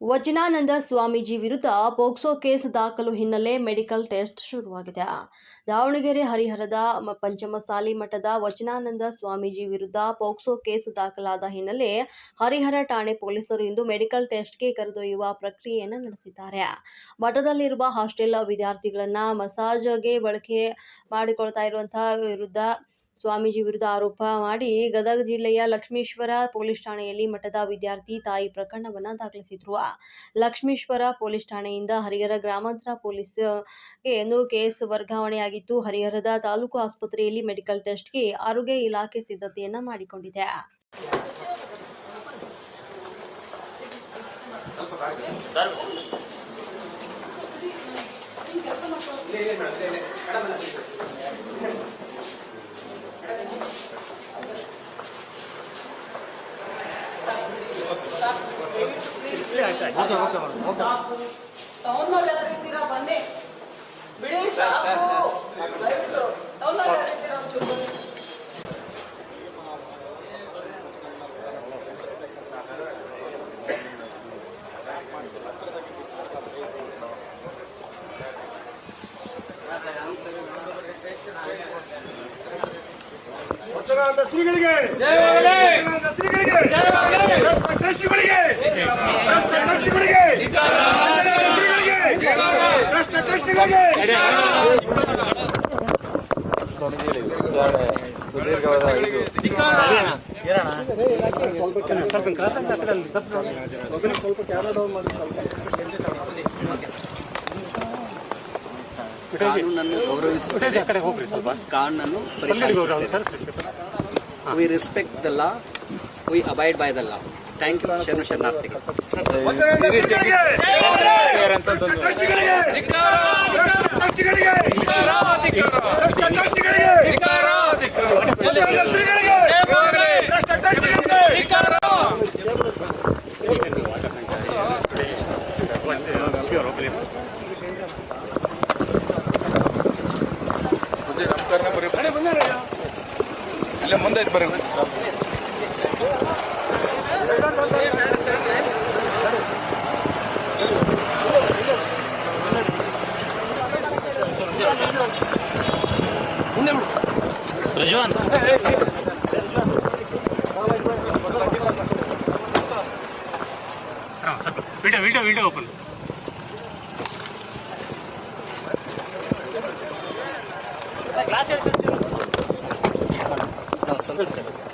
ವಚನಾನಂದ ಸ್ವಾಮೀಜಿ ವಿರುದ್ಧ POCSO case ದಾಖಲು ಹಿನ್ನೆಲೆ ಮೆಡಿಕಲ್ ಟೆಸ್ಟ್ ಶುರುವಾಗಿದೆ. ದಾವಣಗೆರೆ ಹರಿಹರದ ಪಂಚಮಸಾಲಿ ಮಠದ ವಚನಾನಂದ ಸ್ವಾಮೀಜಿ ವಿರುದ್ಧ ಪೋಕ್ಸೋ ಕೇಸ್ ದಾಖಲಾದ ಹಿನ್ನೆಲೆ ಹರಿಹರ ಠಾಣೆ ಪೊಲೀಸರು ಇಂದು ಮೆಡಿಕಲ್ ಟೆಸ್ಟ್ಗೆ ಕರೆದೊಯ್ಯುವ ಪ್ರಕ್ರಿಯೆಯನ್ನು ನಡೆಸಿದ್ದಾರೆ. ಮಠದಲ್ಲಿರುವ ಹಾಸ್ಟೆಲ್ ವಿದ್ಯಾರ್ಥಿಗಳನ್ನ ಮಸಾಜ್ಗೆ ಬಳಕೆ ಮಾಡಿಕೊಳ್ತಾ ಇರುವಂತಹ ಸ್ವಾಮೀಜಿ ವಿರುದ್ಧ ಆರೋಪ ಮಾಡಿ ಗದಗ ಜಿಲ್ಲೆಯ ಲಕ್ಷ್ಮೀಶ್ವರ ಪೊಲೀಸ್ ಠಾಣೆಯಲ್ಲಿ ಮಠದ ವಿದ್ಯಾರ್ಥಿ ತಾಯಿ ಪ್ರಕರಣವನ್ನು ದಾಖಲಿಸಿದ್ರು. ಲಕ್ಷ್ಮೀಶ್ವರ ಪೊಲೀಸ್ ಠಾಣೆಯಿಂದ ಹರಿಹರ ಗ್ರಾಮಾಂತರ ಪೊಲೀಸ್ಗೆ ಕೇಸ್ ವರ್ಗಾವಣೆಯಾಗಿತ್ತು. ಹರಿಹರದ ತಾಲೂಕು ಆಸ್ಪತ್ರೆಯಲ್ಲಿ ಮೆಡಿಕಲ್ ಟೆಸ್ಟ್ಗೆ ಆರೋಗ್ಯ ಇಲಾಖೆ ಸಿದ್ಧತೆಯನ್ನ ಮಾಡಿಕೊಂಡಿದೆ. ಶ್ರೀಗಳಿಗೆ ಸುದೀರ್ಘವಾದ ಕಾನೂನನ್ನು ಗೌರವಿಸುತ್ತೇವೆ. ಕಾನೂನನ್ನು we respect the law, we abide by the law. Thank you. ಶರಣು ಶರಣಾರ್ಥಿ. ಇಲ್ಲೇ ಮುಂದೆ ಬರ್ರಿ. ರಜವಾನ್ ವಿಡಿಯೋ ಓಪನ್. ಸ್ವಲ್ಪ